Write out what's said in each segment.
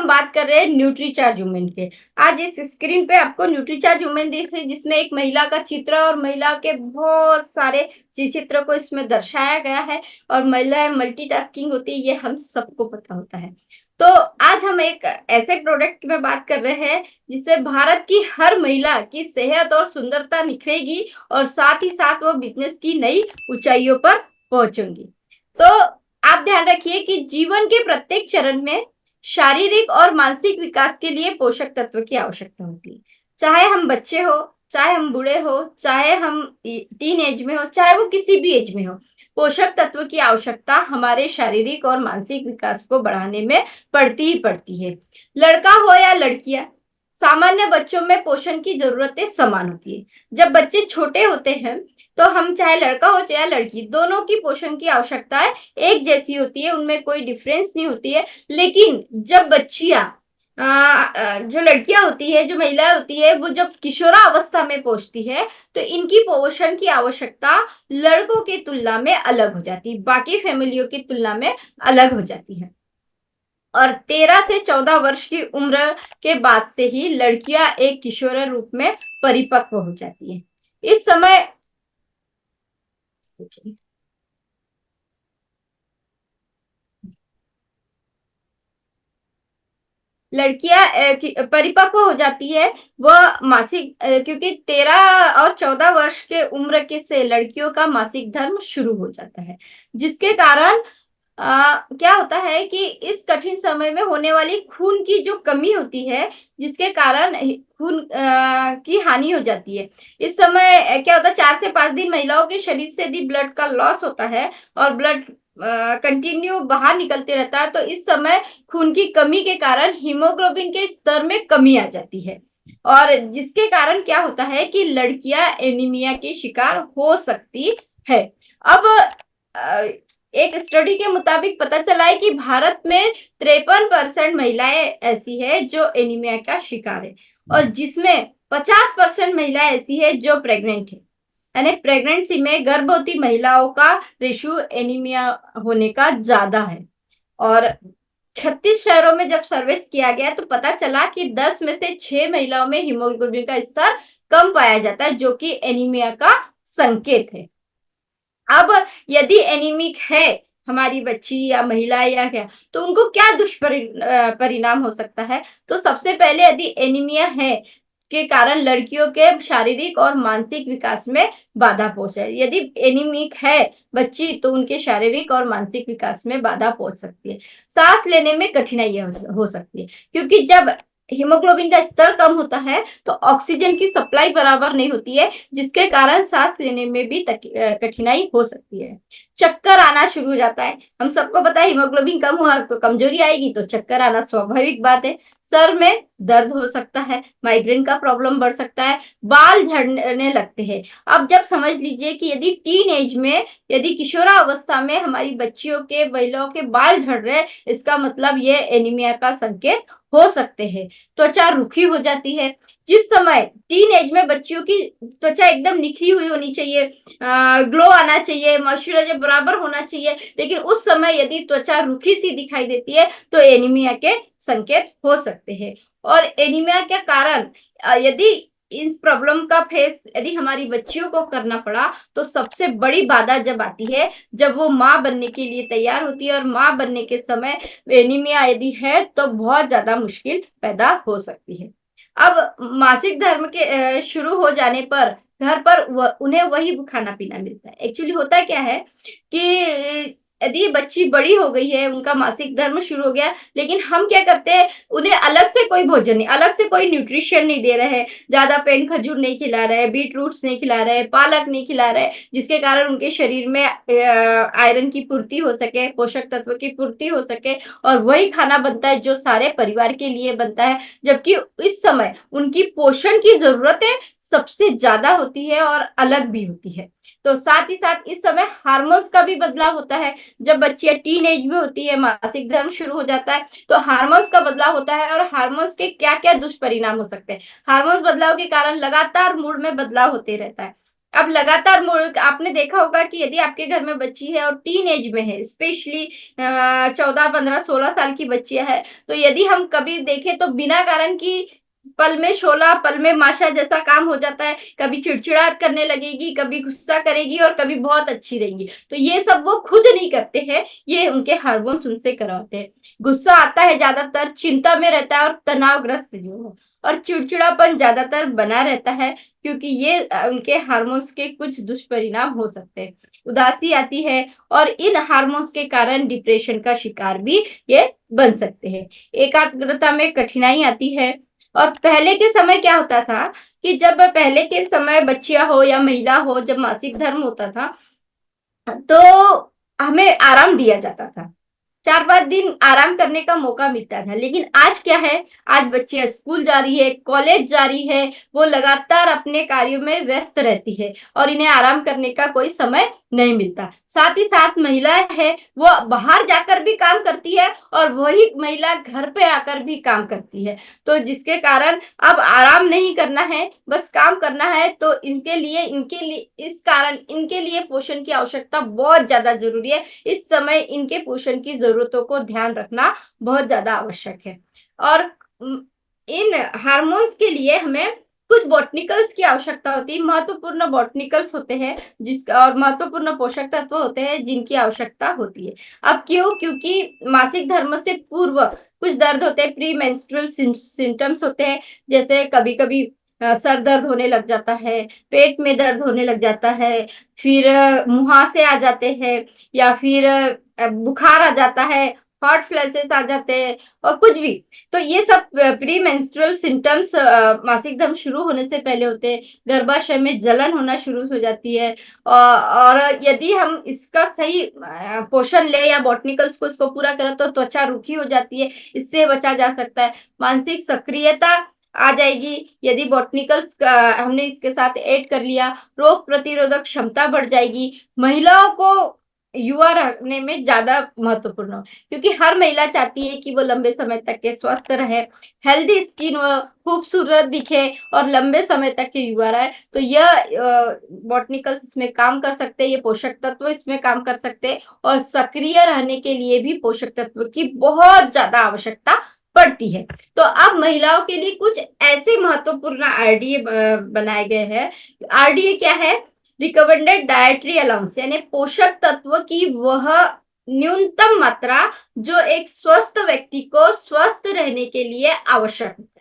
हम बात कर रहे हैं न्यूट्रीचार्ज वुमेन के। आज इस स्क्रीन पे आपको न्यूट्रीचार्ज वुमेन दिख रही है, जिसमें एक महिला का चित्र और महिला के बहुत सारे चित्रों को इसमें दर्शाया गया है। और महिलाएं मल्टीटास्किंग होती है, ये हम सबको पता होता है। तो आज हम एक ऐसे प्रोडक्ट में बात कर रहे हैं जिससे भारत की हर महिला की सेहत और सुंदरता निखरेगी और साथ ही साथ वो बिजनेस की नई ऊंचाइयों पर पहुंचेंगी। तो आप ध्यान रखिए कि जीवन के प्रत्येक चरण में शारीरिक और मानसिक विकास के लिए पोषक तत्व की आवश्यकता होती है। चाहे हम बच्चे हो, चाहे हम बूढ़े हो, चाहे हम टीन एज में हो, चाहे वो किसी भी एज में हो, पोषक तत्व की आवश्यकता हमारे शारीरिक और मानसिक विकास को बढ़ाने में पड़ती ही पड़ती है। लड़का हो या लड़कियां, सामान्य बच्चों में पोषण की जरूरतें समान होती है। जब बच्चे छोटे होते हैं तो हम चाहे लड़का हो चाहे लड़की, दोनों की पोषण की आवश्यकताएं एक जैसी होती है, उनमें कोई डिफरेंस नहीं होती है। लेकिन जब बच्चियां जो लड़कियां होती है, जो महिलाएं होती है, वो जब किशोरा अवस्था में पहुंचती है तो इनकी पोषण की आवश्यकता लड़कों की तुलना में अलग हो जाती है, बाकी फैमिलियों की तुलना में अलग हो जाती है। और 13 से 14 वर्ष की उम्र के बाद से ही लड़कियां एक किशोर रूप में परिपक्व हो जाती है। इस समय लड़कियां परिपक्व हो जाती है, वह मासिक क्योंकि 13 और 14 वर्ष के उम्र के से लड़कियों का मासिक धर्म शुरू हो जाता है, जिसके कारण क्या होता है कि इस कठिन समय में होने वाली खून की जो कमी होती है, जिसके कारण खून की हानि हो जाती है। इस समय क्या होता है, 4 से 5 दिन महिलाओं के शरीर से यदि ब्लड का लॉस होता है और ब्लड कंटिन्यू बाहर निकलते रहता है, तो इस समय खून की कमी के कारण हीमोग्लोबिन के स्तर में कमी आ जाती है। और जिसके कारण क्या होता है कि लड़कियां एनीमिया की शिकार हो सकती है। अब एक स्टडी के मुताबिक पता चला है कि भारत में 53% महिलाएं ऐसी है जो एनीमिया का शिकार है, और जिसमें 50% महिलाएं ऐसी है जो प्रेग्नेंट है। यानी प्रेगनेंसी में गर्भवती महिलाओं का रेशियो एनीमिया होने का ज्यादा है। और 36 शहरों में जब सर्वे किया गया तो पता चला कि 10 में से 6 महिलाओं में हीमोग्लोबिन का स्तर कम पाया जाता है, जो कि एनीमिया का संकेत है। अब यदि एनीमिक है हमारी बच्ची या महिला या क्या, तो उनको क्या दुष्परिणाम हो सकता है। तो सबसे पहले यदि एनीमिया है के कारण लड़कियों के शारीरिक और मानसिक विकास में बाधा पहुंचे। यदि एनीमिक है बच्ची तो उनके शारीरिक और मानसिक विकास में बाधा पहुंच सकती है। सांस लेने में कठिनाई हो सकती है, क्योंकि जब हीमोग्लोबिन का स्तर कम होता है तो ऑक्सीजन की सप्लाई बराबर नहीं होती है, जिसके कारण सांस लेने में भी कठिनाई हो सकती है। चक्कर आना शुरू हो जाता है। हम सबको पता है हीमोग्लोबिन कम हुआ तो कमजोरी आएगी, तो चक्कर आना स्वाभाविक बात है। सर में दर्द हो सकता है, माइग्रेन का प्रॉब्लम बढ़ सकता है, बाल झड़ने लगते हैं। अब जब समझ लीजिए कि यदि टीन एज में, यदि किशोरा अवस्था में हमारी बच्चियों के, महिलाओं के बाल झड़ रहे हैं, इसका मतलब ये एनीमिया का संकेत हो सकते हैं। त्वचा रुखी हो जाती है। जिस समय टीन एज में बच्चियों की त्वचा एकदम निखरी हुई होनी चाहिए, ग्लो आना चाहिए, मॉइस्चराइजर बराबर होना चाहिए, लेकिन उस समय यदि त्वचा रुखी सी दिखाई देती है तो एनीमिया के संकेत हो सकते हैं। और एनीमिया के कारण यदि इस प्रॉब्लम का फेस यदि हमारी बच्चियों को करना पड़ा तो सबसे बड़ी बाधा जब आती है, जब वो माँ बनने के लिए तैयार होती है, और माँ बनने के समय एनीमिया यदि है तो बहुत ज्यादा मुश्किल पैदा हो सकती है। अब मासिक धर्म के शुरू हो जाने पर घर पर उन्हें वही खाना पीना मिलता है। एक्चुअली होता क्या है कि यदि बच्ची बड़ी हो गई है, उनका मासिक धर्म शुरू हो गया, लेकिन हम क्या करते हैं, उन्हें अलग से कोई भोजन नहीं, अलग से कोई न्यूट्रिशन नहीं दे रहे हैं। ज्यादा पेन खजूर नहीं खिला रहे, बीट रूट्स नहीं खिला रहे, पालक नहीं खिला रहे, जिसके कारण उनके शरीर में आयरन की पूर्ति हो सके, पोषक तत्व की पूर्ति हो सके। और वही खाना बनता है जो सारे परिवार के लिए बनता है, जबकि इस समय उनकी पोषण की जरूरतें सबसे ज्यादा होती है और अलग भी होती है। तो साथ ही साथ इस समय हार्मोन्स का भी बदलाव होता है। जब बच्चियां टीन एज में होती है, मासिक धर्म शुरू हो जाता है, तो हार्मोन्स का बदलाव होता है। और हार्मोन्स के क्या क्या दुष्परिणाम हो सकते हैं। हार्मोन्स बदलाव के कारण लगातार मूड में बदलाव होते रहता है। अब लगातार आपने देखा होगा कि यदि आपके घर में बच्ची है और टीन एज में है, स्पेशली 14, 15, 16 साल की बच्चियां है, तो यदि हम कभी देखें तो बिना कारण की पल में शोला, पल में माशा जैसा काम हो जाता है। कभी चिड़चिड़ाहट करने लगेगी, कभी गुस्सा करेगी और कभी बहुत अच्छी रहेंगी। तो ये सब वो खुद नहीं करते हैं, ये उनके हार्मोन्स उनसे करवाते हैं। गुस्सा आता है ज्यादातर, चिंता में रहता है और तनावग्रस्त जो हो, और चिड़चिड़ापन ज्यादातर बना रहता है, क्योंकि ये उनके हार्मोन्स के कुछ दुष्परिणाम हो सकते हैं। उदासी आती है और इन हार्मोन्स के कारण डिप्रेशन का शिकार भी ये बन सकते हैं। एकाग्रता में कठिनाई आती है। और पहले के समय क्या होता था कि जब पहले के समय बच्चियां हो या महिला हो, जब मासिक धर्म होता था तो हमें आराम दिया जाता था, 4-5 दिन आराम करने का मौका मिलता था। लेकिन आज क्या है, आज बच्चियां स्कूल जा रही है, कॉलेज जा रही है, वो लगातार अपने कार्यों में व्यस्त रहती है और इन्हें आराम करने का कोई समय नहीं मिलता। साथ ही साथ महिलाएं है, वो बाहर जाकर भी काम करती है और वही महिला घर पे आकर भी काम करती है। तो जिसके कारण अब आराम नहीं करना है, बस काम करना है। तो इनके लिए इस कारण इनके लिए पोषण की आवश्यकता बहुत ज्यादा जरूरी है। इस समय इनके पोषण की जरूरतों को ध्यान रखना बहुत ज्यादा आवश्यक है। और इन हार्मोन्स के लिए हमें कुछ बॉटनिकल्स की आवश्यकता होती है, महत्वपूर्ण बॉटनिकल्स होते हैं जिसका और महत्वपूर्ण पोषक तत्व होते हैं जिनकी आवश्यकता होती है। अब क्यों? क्योंकि मासिक धर्म से पूर्व कुछ दर्द होते हैं, प्री मेंस्ट्रुअल सिम्टम्स होते हैं, जैसे कभी कभी सर दर्द होने लग जाता है, पेट में दर्द होने लग जाता है, फिर मुहासे आ जाते हैं, या फिर बुखार आ जाता है, हॉट फ्लैशेस आ जाते हैं और कुछ भी। तो ये सब प्री मेंस्ट्रुअल सिम्टम्स मासिक धर्म शुरू होने से पहले होते हैं। गर्भाशय में जलन होना शुरू हो जाती है, और यदि हम इसका सही पोषण ले या बॉटनिकल्स को इसको पूरा करें तो त्वचा रूखी हो जाती है, इससे बचा जा सकता है। मानसिक सक्रियता आ जाएगी यदि बॉटनिकल्स हमने इसके साथ ऐड कर लिया। रोग प्रतिरोधक क्षमता बढ़ जाएगी। महिलाओं को युवा रखने में ज्यादा महत्वपूर्ण हो, क्योंकि हर महिला चाहती है कि वो लंबे समय तक के स्वस्थ रहे, हेल्दी स्किन हो, खूबसूरत दिखे और लंबे समय तक के युवा रहे। तो यह बॉटनिकल्स इसमें काम कर सकते हैं, ये पोषक तत्व इसमें काम कर सकते हैं, और सक्रिय रहने के लिए भी पोषक तत्व की बहुत ज्यादा आवश्यकता पड़ती है। तो अब महिलाओं के लिए कुछ ऐसे महत्वपूर्ण आरडीए बनाए गए हैं। आरडीए क्या है? रिकमेंडेड डायट्री अलाउंस, यानी पोषक तत्व की वह न्यूनतम मात्रा जो एक स्वस्थ व्यक्ति को स्वस्थ रहने के लिए आवश्यक है।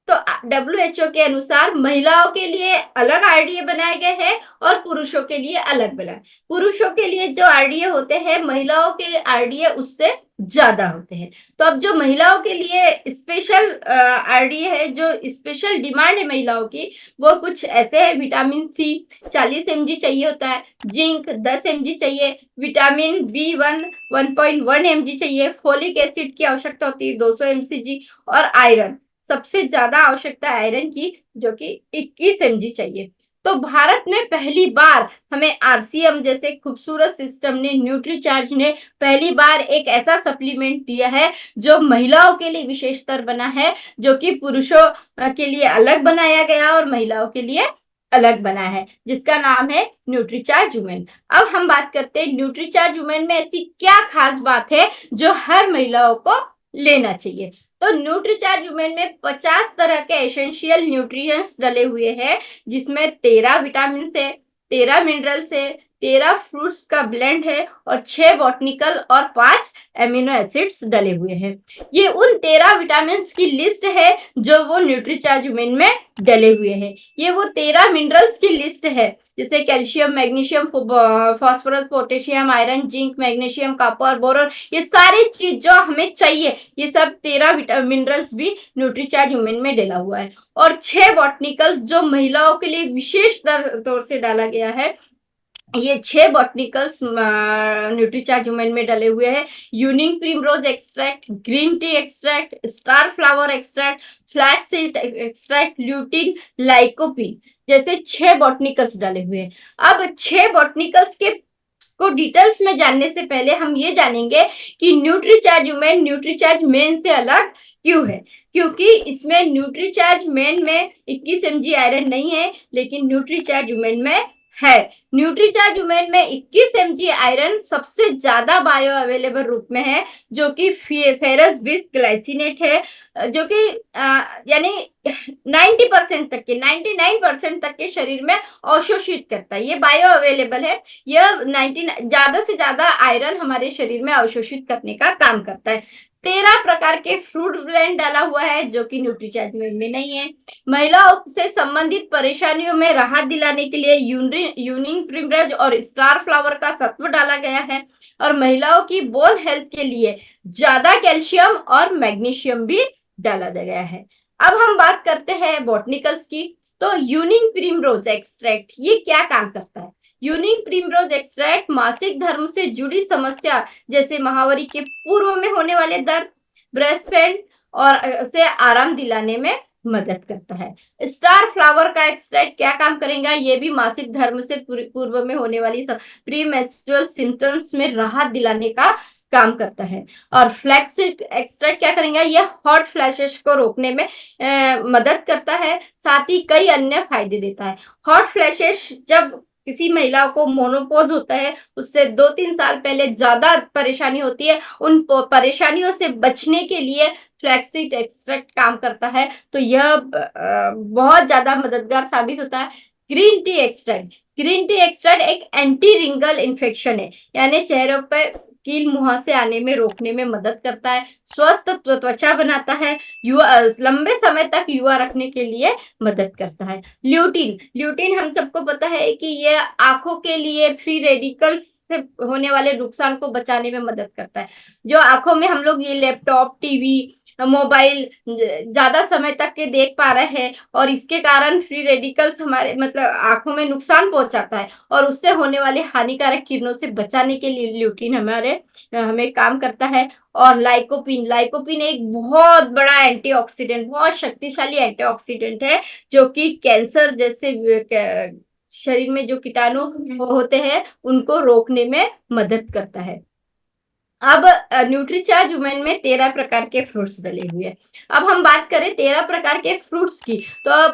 तो WHO के अनुसार महिलाओं के लिए अलग आरडीए बनाए गए हैं और पुरुषों के लिए अलग बनाए। पुरुषों के लिए जो आरडीए होते हैं, महिलाओं के आरडीए उससे ज्यादा होते हैं। तो अब जो महिलाओं के लिए स्पेशल आरडीए है, जो स्पेशल डिमांड है महिलाओं की, वो कुछ ऐसे है। विटामिन सी 40 mg चाहिए होता है, जिंक 10 mg चाहिए, विटामिन B1 1.1 mg चाहिए, फोलिक एसिड की आवश्यकता होती है 200 mg, और आयरन सबसे ज्यादा आवश्यकता आयरन की, जो कि 21 mg चाहिए। तो भारत में पहली बार हमें आरसीएम जैसे खूबसूरत सिस्टम ने, न्यूट्रीचार्ज ने पहली बार एक ऐसा सप्लीमेंट दिया है जो महिलाओं के लिए विशेषतर बना है, जो कि पुरुषों के लिए अलग बनाया गया और महिलाओं के लिए अलग बना है, जिसका नाम है न्यूट्रीचार्ज वुमेन। अब हम बात करते हैं न्यूट्रीचार्ज वुमेन में ऐसी क्या खास बात है जो हर महिलाओं को लेना चाहिए। तो न्यूट्रीचार्ज वुमेन में 50 तरह के एसेंशियल न्यूट्रिएंट्स डले हुए हैं, जिसमें 13 विटामिन है, 13 मिनरल्स है, 13 फ्रूट्स का ब्लेंड है और 6 बॉटनिकल और 5 एमिनो एसिड्स डले हुए हैं। ये उन 13 विटामिन की लिस्ट है जो वो न्यूट्रीचार्ज वुमेन में डले हुए हैं। ये वो 13 मिनरल्स की लिस्ट है, जैसे calcium, magnesium, phosphorus, potassium, iron, zinc, magnesium, copper, boron, ये सारी चीज जो हमें चाहिए, ये सब 13 मिनरल्स भी न्यूट्रीचार्ज वुमेन में डला हुआ है। और 6 बॉटनिकल्स जो महिलाओं के लिए विशेष तौर से डाला गया है, ये 6 बॉटनिकल्स न्यूट्रीचार्ज वुमेन में डले हुए हैं। Unique primrose extract, green tea extract, star flower extract, flax seed extract, lutein, lycopene जैसे 6 बॉटनिकल्स डाले हुए हैं। अब 6 बॉटनिकल्स के इसको डिटेल्स में जानने से पहले हम ये जानेंगे कि न्यूट्रीचार्ज वुमेन न्यूट्रीचार्ज मेन से अलग क्यों है। क्योंकि इसमें न्यूट्रीचार्ज मेन में 21 mg आयरन नहीं है, लेकिन न्यूट्रीचार्ज वुमेन में है। न्यूट्रीचार्ज वुमेन में 21 mg आयरन सबसे ज्यादा बायो अवेलेबल रूप में है, जो कि फेरस बिसग्लाइसिनेट है, जो कि यानी 90% तक के 99% तक के शरीर में अवशोषित करता है। ये बायो अवेलेबल है। यह 90 ज्यादा से ज्यादा आयरन हमारे शरीर में अवशोषित करने का काम करता है। 13 प्रकार के फ्रूट ब्लेंड डाला हुआ है, जो कि न्यूट्रीचार्ज में नहीं है। महिलाओं से संबंधित परेशानियों में राहत दिलाने के लिए यूनिक प्रिमरज और स्टार फ्लावर का सत्व डाला गया है। और महिलाओं की बोन हेल्थ के लिए ज्यादा कैल्शियम और मैग्नीशियम भी डाला गया है। अब हम बात करते हैं बॉटनिकल्स की। तो यूनिक प्रिमरोज एक्सट्रैक्ट ये क्या काम करता है। यूनिक प्रिमरोज एक्सट्रैक्ट मासिक धर्म से जुड़ी समस्या जैसे महावरी के पूर्व में होने वाले दर्द, ब्रेस्ट पेन और से आराम दिलाने में मदद करता है। स्टार फ्लावर का एक्सट्रैक्ट क्या काम करेगा, ये भी मासिक धर्म से पूर्व में होने वाली प्रीमेंस्ट्रुअल सिम्टम्स में राहत दिलाने का काम करता है। और फ्लैक्ससीड एक्सट्रैक्ट क्या करेंगे, ये हॉट फ्लैशेस को रोकने में मदद करता है, साथ ही कई अन्य फायदे देता है। हॉट फ्लैशेस जब किसी महिलाओं को मोनोपोज होता है, उससे 2-3 साल पहले ज्यादा परेशानी होती है, उन परेशानियों से बचने के लिए फ्लैक्ससीड एक्सट्रैक्ट काम करता है। तो यह बहुत ज्यादा मददगार साबित होता है। ग्रीन टी एक्सट्रैक्ट एक एंटी रिंगल इन्फेक्शन है, यानी चेहरों पर कील मुहासे आने में रोकने में मदद करता है, स्वस्थ त्वचा बनाता है, युवा लंबे समय तक युवा रखने के लिए मदद करता है। ल्यूटीन हम सबको पता है कि ये आंखों के लिए फ्री रेडिकल्स से होने वाले नुकसान को बचाने में मदद करता है। जो आंखों में हम लोग ये लैपटॉप, टीवी, मोबाइल ज्यादा समय तक के देख पा रहे हैं, और इसके कारण फ्री रेडिकल्स हमारे मतलब आंखों में नुकसान पहुंचाता है, और उससे होने वाले हानिकारक किरणों से बचाने के लिए ल्यूटीन हमें काम करता है। और लाइकोपिन एक बहुत बड़ा एंटीऑक्सीडेंट, बहुत शक्तिशाली एंटीऑक्सीडेंट है, जो कि कैंसर जैसे शरीर में जो कीटाणु होते हैं उनको रोकने में मदद करता है। अब न्यूट्रीचार्ज वुमेन में 13 प्रकार के फ्रूट्स डले हुए हैं। अब हम बात करें 13 प्रकार के फ्रूट्स की, तो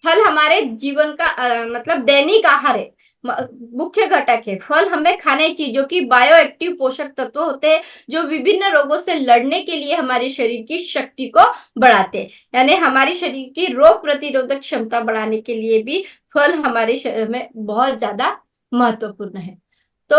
फल हमारे जीवन का मतलब दैनिक आहार है, मुख्य घटक है। फल हमें खाने चाहिए, जो कि बायो एक्टिव पोषक तत्व होते हैं, जो विभिन्न रोगों से लड़ने के लिए हमारे शरीर की शक्ति को बढ़ाते हैं, यानी हमारे शरीर की रोग प्रतिरोधक क्षमता बढ़ाने के लिए भी फल हमारे शरीर में बहुत ज्यादा महत्वपूर्ण है। तो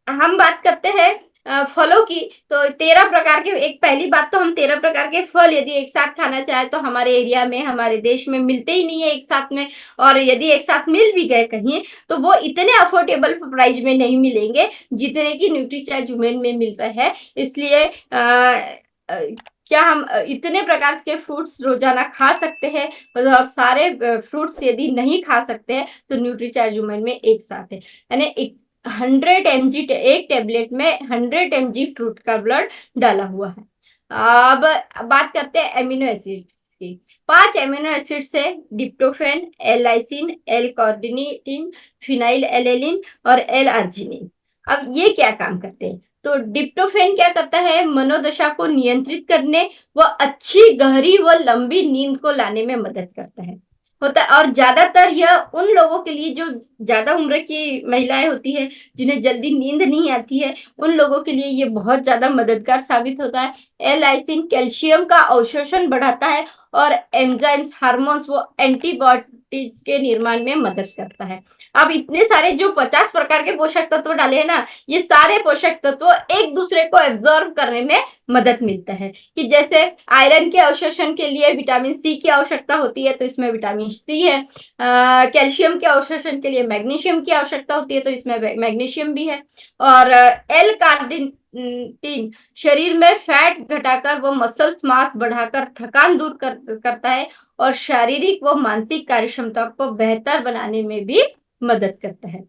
हम बात करते हैं फलों की। तो 13 प्रकार के, एक पहली बात तो हम 13 प्रकार के फल यदि एक साथ खाना चाहे तो हमारे एरिया में, हमारे देश में मिलते ही नहीं है एक साथ में, और यदि एक साथ मिल भी गए कहीं तो वो इतने अफोर्डेबल प्राइस में नहीं मिलेंगे जितने की न्यूट्रीचार्ज वुमेन में मिलता है। इसलिए क्या हम इतने प्रकार के फ्रूट्स रोजाना खा सकते हैं, और सारे फ्रूट्स यदि नहीं खा सकते हैं तो न्यूट्रीचार्ज वुमेन में एक साथ है, यानी 100 mg, एक टेबलेट में 100 mg फ्रूट का ब्लड डाला हुआ है। अब बात करते हैं एमिनो एसिड की। 5 एमिनो एसिड से tryptophan, L lysine, L carnitine, phenylalanine और एल अर्जिनिन। अब ये क्या काम करते हैं, तो डिप्टोफेन क्या करता है, मनोदशा को नियंत्रित करने व अच्छी गहरी व लंबी नींद को लाने में मदद करता है होता है। और ज्यादातर यह उन लोगों के लिए जो ज्यादा उम्र की महिलाएं होती है, जिन्हें जल्दी नींद नहीं आती है, उन लोगों के लिए ये बहुत ज्यादा मददगार साबित होता है। एल लाइसिन कैल्शियम का अवशोषण बढ़ाता है, और एंजाइम्स, हार्मोन्स वो एंटीबॉडीज के निर्माण में मदद करता है। अब इतने सारे जो 50 प्रकार के पोषक तत्व डाले हैं ना, ये सारे पोषक तत्व एक दूसरे को एब्जॉर्ब करने में मदद मिलता है। कि जैसे आयरन के अवशोषण के लिए विटामिन सी की आवश्यकता होती है, तो इसमें विटामिन सी है। कैल्शियम के अवशोषण के लिए मैग्नीशियम की आवश्यकता होती है, तो इसमें मैग्नीशियम भी है। और एल कार्निटिन शरीर में फैट घटाकर वो मसल्स मास बढ़ाकर थकान दूर करता है, और शारीरिक व मानसिक कार्यक्षमता को बेहतर बनाने में भी मदद करता है।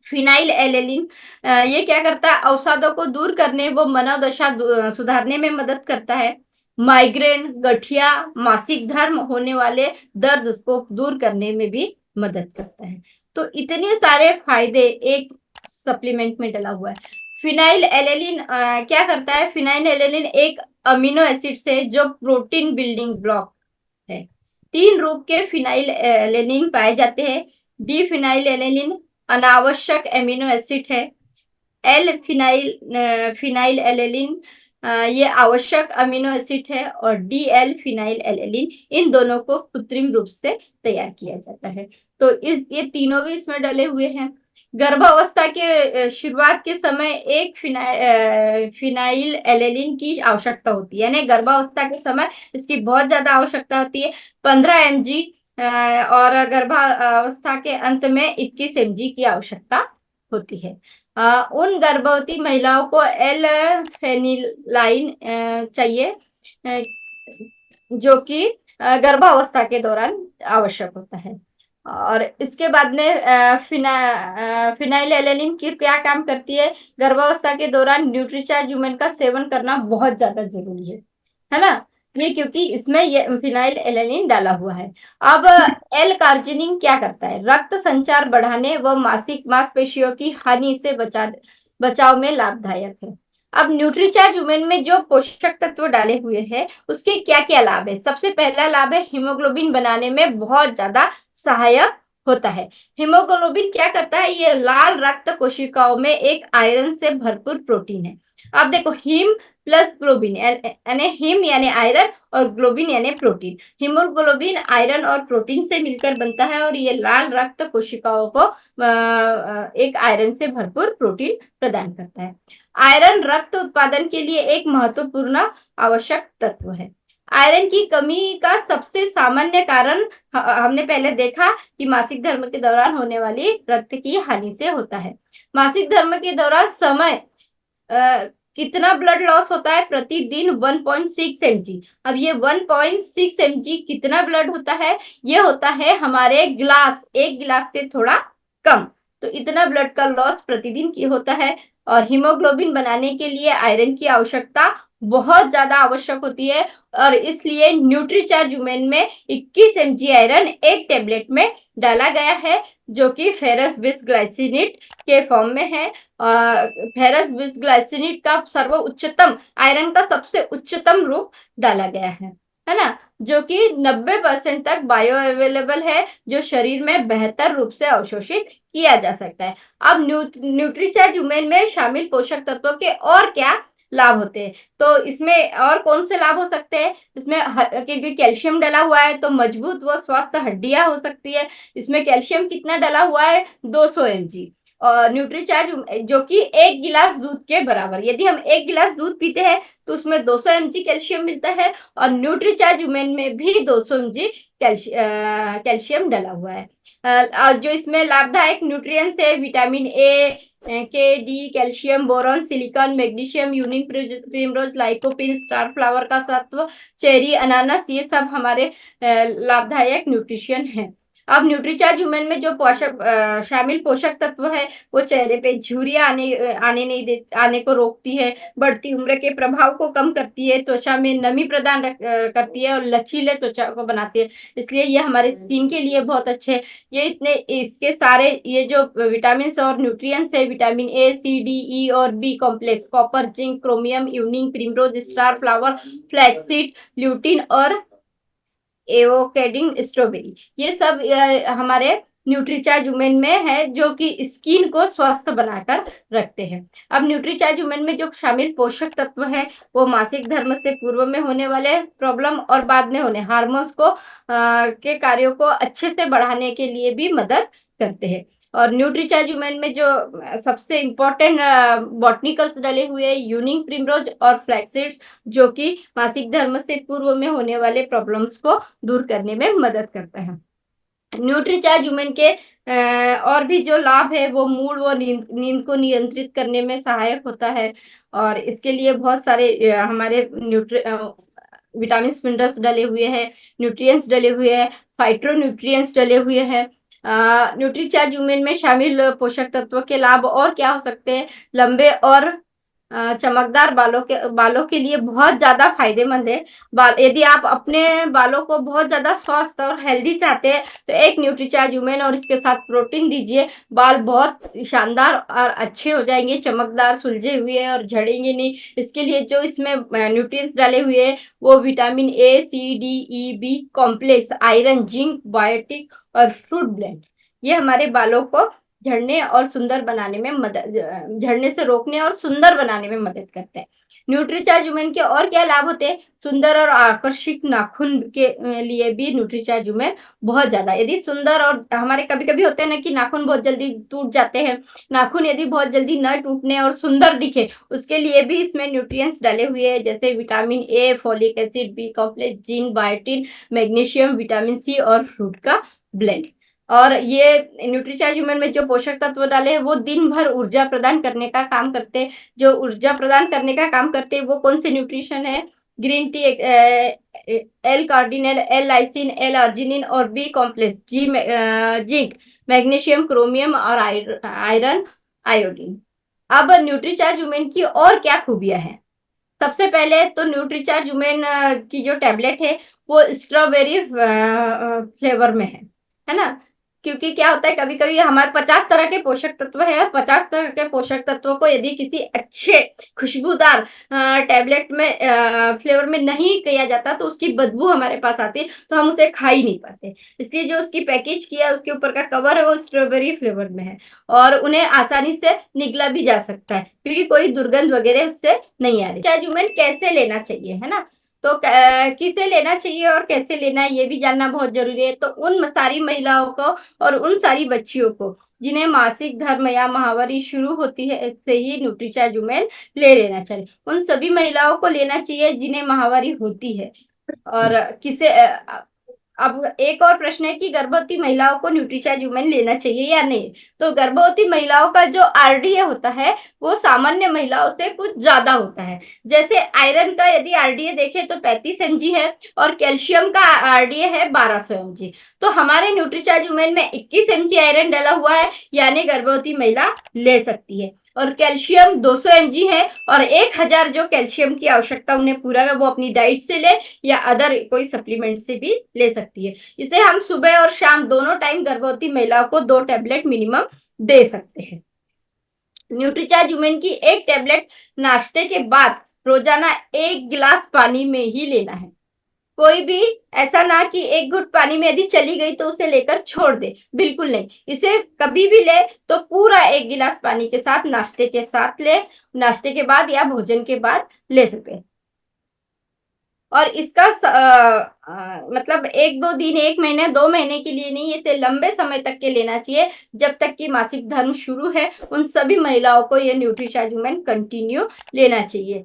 फिनाइल एलेनिन ये क्या करता है, अवसादों को दूर करने व मनोदशा सुधारने में मदद करता है। माइग्रेन, गठिया, मासिक धर्म होने वाले दर्द को दूर करने में भी मदद करता है। तो इतने सारे फायदे एक सप्लीमेंट में डला हुआ है। फिनाइल एलेलिन क्या करता है? फिनाइल एलेलिन एक अमीनो एसिड से जो प्रोटीन बिल्डिंग ब्लॉक है। 3 रूप के फिनाइल एलेनिन पाए जाते हैं। डी फिनाइल एलेनिन अनावश्यक एमिनो एसिड है। एल फिनाइल फिनाइल एलेलिन ये आवश्यक अमीनो एसिड है। और डी एल फिनाइल एलेलिन, इन दोनों को कृत्रिम रूप से तैयार किया जाता है। तो ये तीनों भी इसमें डले हुए हैं। गर्भावस्था के शुरुआत के समय एक फिनाइल एलेलिन की आवश्यकता होती है, यानी गर्भावस्था के समय इसकी बहुत ज्यादा आवश्यकता होती है, 15 mg, और गर्भावस्था के अंत में 21 mg की आवश्यकता होती है। उन गर्भवती महिलाओं को एल फेनिलाइन चाहिए, जो कि गर्भावस्था के दौरान आवश्यक होता है। और इसके बाद में फिनाइल एलेनिन की क्या काम करती है? गर्भावस्था के दौरान न्यूट्रीचार्ज ह्यूमन का सेवन करना बहुत ज्यादा जरूरी है ना? ये क्योंकि इसमें ये फिनाइल एलेनिन डाला हुआ है। अब एल कार्जिनिन क्या करता है? रक्त संचार बढ़ाने व मासिक मांसपेशियों की हानि से बचाव में लाभदायक है। अब न्यूट्रीचार्ज ह्यूमन में जो पोषक तत्व डाले हुए हैं उसके क्या क्या लाभ है? सबसे पहला लाभ है हीमोग्लोबिन बनाने में बहुत ज्यादा सहायक होता है। हीमोग्लोबिन क्या करता है? ये लाल रक्त कोशिकाओं में एक आयरन से भरपूर प्रोटीन है। अब देखो, हीम प्लस ग्लोबिन, यानी हीम यानी आयरन और ग्लोबिन यानी प्रोटीन। हीमोग्लोबिन आयरन और प्रोटीन से मिलकर बनता है और ये लाल रक्त कोशिकाओं को एक आयरन से भरपूर प्रोटीन प्रदान करता है। आयरन रक्त उत्पादन के लिए एक महत्वपूर्ण आवश्यक तत्व है। आयरन की कमी का सबसे सामान्य कारण हमने पहले देखा कि मासिक धर्म के दौरान होने वाली रक्त की हानि से होता है। मासिक धर्म के दौरान समय कितना ब्लड लॉस होता है? प्रतिदिन 1.6 mg। अब ये 1.6 mg कितना ब्लड होता है? ये होता है हमारे एक गिलास से थोड़ा कम। तो इतना ब्लड का लॉस प्रतिदिन की होता है। और हीमोग्लोबिन बनाने के लिए आयरन की आवश्यकता बहुत ज्यादा आवश्यक होती है और इसलिए न्यूट्रीचार्ज ह्यूमन में 21 mg आयरन एक टेबलेट में डाला गया है, जो कि फेरस बिसग्लाइसिनेट के फॉर्म में है। फेरस बिसग्लाइसिनेट का सर्वोच्चतम आयरन का सबसे उच्चतम रूप डाला गया है ना, जो कि 90% तक बायो अवेलेबल है, जो शरीर में बेहतर रूप से अवशोषित किया जा सकता है। अब न्यूट्रीचार्ज ह्यूमन में शामिल पोषक तत्वों के और क्या लाभ होते हैं? तो इसमें और कौन से लाभ हो सकते हैं? इसमें क्योंकि कैल्शियम डला हुआ है तो मजबूत व स्वस्थ हड्डियां हो सकती है। इसमें कैल्शियम कितना डला हुआ है? 200 mg। और न्यूट्रीचार्ज जो कि 1 गिलास दूध के बराबर, यदि हम 1 गिलास दूध पीते हैं तो उसमें 200 mg कैल्शियम मिलता है और न्यूट्रीचार्ज ह्यूमन में भी 200 mg कैल्शियम डला हुआ है। और जो इसमें लाभदायक न्यूट्रिएंट्स है, विटामिन ए, के, D, calcium, boron, silicon, magnesium, unique primrose, lycopene, star flower का सत्व, चेरी, अनानास, ये सब हमारे लाभदायक न्यूट्रिशन है। अब न्यूट्रीचार्ज ह्यूमन में जो शामिल पोषक तत्व है वो चेहरे पे झुर्रियां आने को रोकती है, बढ़ती उम्र के प्रभाव को कम करती है, त्वचा में नमी प्रदान करती है और लचीले त्वचा को बनाती है। इसलिए ये हमारे स्किन के लिए बहुत अच्छे है। इसके सारे ये जो विटामिन और न्यूट्रिएंट्स है, vitamin A, C, D, E और B complex, copper, zinc, chromium, unique primrose, star flower, flaxseed, lutein और एवोकेडिंग स्ट्रॉबेरी, ये सब हमारे न्यूट्रीचार्ज ह्यूमन में है, जो कि स्किन को स्वस्थ बनाकर रखते हैं। अब न्यूट्रीचार्ज ह्यूमन में जो शामिल पोषक तत्व है वो मासिक धर्म से पूर्व में होने वाले प्रॉब्लम और बाद में होने हार्मोन्स को के कार्यों को अच्छे से बढ़ाने के लिए भी मदद करते हैं। और न्यूट्रीचार्ज ह्यूमन में जो सबसे इम्पोर्टेंट बॉटनिकल्स डले हुए हैं, यूनिक प्रिमरोज और फ्लैक्सीड्स, जो कि मासिक धर्म से पूर्व में होने वाले प्रॉब्लम्स को दूर करने में मदद करता है। न्यूट्रीचार्ज ह्यूमन के और भी जो लाभ है वो मूड व नींद को नियंत्रित करने में सहायक होता है। और इसके लिए बहुत सारे हमारे विटामिन मिनरल्स डले हुए हैं, न्यूट्रिएंट्स डले हुए हैं, फाइटो न्यूट्रिएंट्स डले हुए हैं। न्यूट्रीचार्ज ह्यूमन में शामिल पोषक तत्वों के लाभ और क्या हो सकते हैं? लंबे और चमकदार बालों के लिए बहुत ज़्यादा फ़ायदेमंद है। बाल यदि आप अपने बालों को बहुत ज़्यादा स्वस्थ और हेल्दी चाहते हैं, तो एक न्यूट्रीचार्ज वुमेन और इसके साथ प्रोटीन दीजिए। बाल बहुत शानदार और अच्छे हो जाएँगे, चमकदार, सुलझे हुए और झड़ेंगे नहीं। इसके लिए जो इसमें न्यूट्रिएंट्स डाले हुए हैं, वो vitamin A, C, D, E, B complex, iron, zinc, biotic और फ्रूट ब्लेंड। ये हमारे बालों को झड़ने और सुंदर बनाने में मदद झड़ने से रोकने और सुंदर बनाने में मदद करते हैं। न्यूट्रीचार्ज वुमेन के और क्या लाभ होते हैं? सुंदर और आकर्षक नाखून के लिए भी न्यूट्रीचार्ज वुमेन बहुत ज़्यादा यदि सुंदर और हमारे कभी-कभी होते हैं ना कि नाखून बहुत जल्दी टूट जाते हैं। नाखून यदि बहुत जल्दी ना टूटने और सुंदर दिखे, उसके लिए भी इसमें न्यूट्रिएंट्स डाले हुए हैं जैसे vitamin A, folic acid, B complex, zinc, biotin, magnesium, vitamin C और फ्रूट का ब्लेंड। और ये न्यूट्रीचार्ज वुमेन में जो पोषक तत्व डाले हैं वो दिन भर ऊर्जा प्रदान करने का काम करते हैं। जो ऊर्जा प्रदान करने का काम करते हैं वो कौन से न्यूट्रिशन है? Green tea, L cardinal, L lysine, L arginine और B complex, zinc, magnesium, chromium और आयरन, आयोडीन। अब न्यूट्रीचार्ज वुमेन की और क्या खूबियां हैं? सबसे पहले तो न्यूट्रीचार्ज वुमेन की जो टैबलेट है वो स्ट्रॉबेरी फ्लेवर में है ना? क्योंकि क्या होता है कभी-कभी हमारे 50 तरह के पोषक तत्व है, 50 तरह के पोषक तत्वों को यदि किसी अच्छे खुशबूदार टैबलेट में फ्लेवर में नहीं किया जाता तो उसकी बदबू हमारे पास आती है, तो हम उसे खा ही नहीं पाते। इसलिए जो उसकी पैकेज किया है उसके ऊपर का कवर है वो स्ट्रॉबेरी फ्लेवर में है और उन्हें आसानी से निगला भी जा सकता है क्योंकि कोई दुर्गंध वगैरह उससे नहीं आ रही। चाहे कैसे लेना चाहिए, है ना? तो किसे लेना चाहिए और कैसे लेना है ये भी जानना बहुत जरूरी है। तो उन सारी महिलाओं को और उन सारी बच्चियों को जिन्हें मासिक धर्म या महावारी शुरू होती है से ही न्यूट्रीचार्ज वुमेन ले लेना चाहिए। उन सभी महिलाओं को लेना चाहिए जिन्हें महावारी होती है। और किसे अब एक और प्रश्न है कि गर्भवती महिलाओं को न्यूट्रीचार्ज वुमेन लेना चाहिए या नहीं? तो गर्भवती महिलाओं का जो आरडीए होता है वो सामान्य महिलाओं से कुछ ज्यादा होता है। जैसे आयरन का यदि आरडीए देखें तो 35 mg है और कैल्शियम का आरडीए है 1200 mg। तो हमारे न्यूट्रीचार्ज वुमेन में 21 mg आयरन डाला हुआ है यानी गर्भवती महिला ले सकती है। और कैल्शियम 200 mg है और 1000 जो कैल्शियम की आवश्यकता उन्हें पूरा है वो अपनी डाइट से ले या अदर कोई सप्लीमेंट से भी ले सकती है। इसे हम सुबह और शाम दोनों टाइम गर्भवती महिलाओं को 2 टैबलेट मिनिमम दे सकते हैं। न्यूट्रीचार्ज वुमेन की एक टैबलेट नाश्ते के बाद रोजाना 1 गिलास पानी में ही लेना है। कोई भी ऐसा ना कि एक घुट पानी में यदि चली गई तो उसे लेकर छोड़ दे, बिल्कुल नहीं। इसे कभी भी ले तो पूरा 1 गिलास पानी के साथ नाश्ते के साथ ले, नाश्ते के बाद या भोजन के बाद ले सके। और इसका मतलब 1-2 दिन, 1 महीने, 2 महीने के लिए नहीं, इसे लंबे समय तक के लेना चाहिए। जब तक कि मासिक धर्म शुरू है, उन सभी महिलाओं को ये न्यूट्रीचार्ज वुमेन कंटिन्यू लेना चाहिए।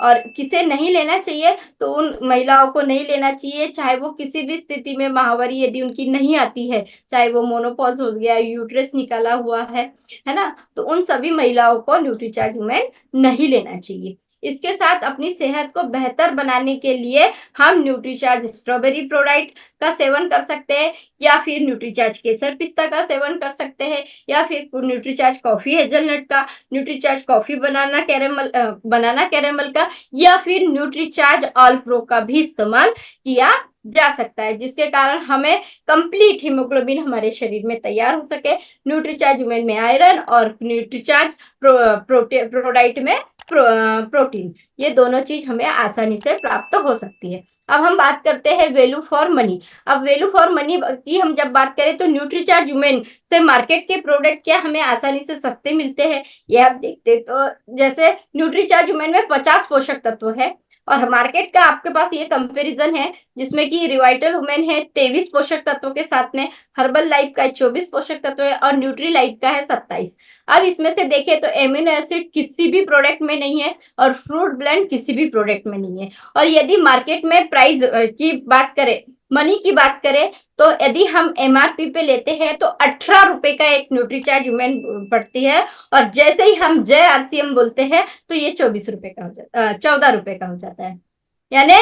और किसे नहीं लेना चाहिए तो उन महिलाओं को नहीं लेना चाहिए चाहे वो किसी भी स्थिति में माहवारी यदि उनकी नहीं आती है, चाहे वो मोनोपॉज हो गया, यूट्रस निकाला हुआ है ना? तो उन सभी महिलाओं को न्यूट्रीचार्ज वुमेन नहीं लेना चाहिए। इसके साथ अपनी सेहत को बेहतर बनाने के लिए हम न्यूट्रीचार्ज स्ट्रॉबेरी प्रोडाइट का सेवन कर सकते हैं या फिर न्यूट्रीचार्ज केसर पिस्ता का सेवन कर सकते हैं या फिर न्यूट्रीचार्ज कॉफी हेजलनट का, न्यूट्रीचार्ज कॉफी बनाना कैरेमल का या फिर न्यूट्रीचार्ज ऑल प्रो का भी इस्तेमाल किया जा सकता है जिसके कारण हमें कंप्लीट हीमोग्लोबिन हमारे शरीर में तैयार हो सके। न्यूट्रीचार्ज वुमेन में आयरन और न्यूट्रीचार्ज प्रोडाइट में प्रोटीन, ये दोनों चीज हमें आसानी से प्राप्त हो सकती है। अब हम बात करते हैं वैल्यू फॉर मनी। अब वैल्यू फॉर मनी की हम जब बात करें तो न्यूट्रीचार्ज वुमेन से मार्केट के प्रोडक्ट क्या हमें आसानी से सस्ते मिलते हैं ये आप देखते तो जैसे न्यूट्रीचार्ज वुमेन में 50 पोषक तत्व है और मार्केट का आपके पास ये कंपैरिजन है जिसमें कि रिवाइटल वुमेन है 23 पोषक तत्वों के साथ में, हर्बल लाइफ का 24 पोषक तत्व है और न्यूट्री लाइफ का है 27। अब इसमें से देखें तो एमिनो एसिड किसी भी प्रोडक्ट में नहीं है और फ्रूट ब्लेंड किसी भी प्रोडक्ट में नहीं है। और यदि मार्केट में प्राइस की बात करें, मनी की बात करें तो यदि हम एमआरपी पे लेते हैं तो 18 रुपए का एक न्यूट्रीचार्ज वुमेन पड़ती है और जैसे ही हम जय आरसीएम बोलते हैं तो ये 24 रुपए का हो जाता है, 14 रुपए का हो जाता है। यानी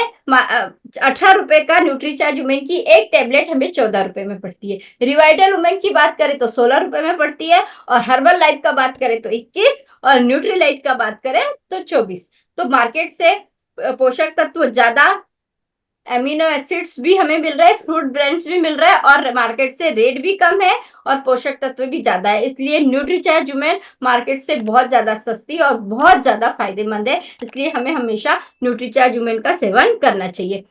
18 रुपए का न्यूट्रीचार्ज वुमेन की एक टेबलेट हमें 14 रुपए में पड़ती है। रिवाइटल वुमेन की बात करें तो 16 रुपए में पड़ती है, और हर्बल लाइफ का बात करें तो 21, और न्यूट्रीलाइट का बात करें तो 24। तो मार्केट से पोषक तत्व ज्यादा, एमिनो एसिड्स भी हमें मिल रहे हैं, फ्रूट ब्रांड्स भी मिल रहा है, और मार्केट से रेट भी कम है, और पोषक तत्व भी ज्यादा है। इसलिए न्यूट्रीचार्ज वुमेन मार्केट से बहुत ज्यादा सस्ती और बहुत ज्यादा फायदेमंद है। इसलिए हमें हमेशा न्यूट्रीचार्ज वुमेन का सेवन करना चाहिए।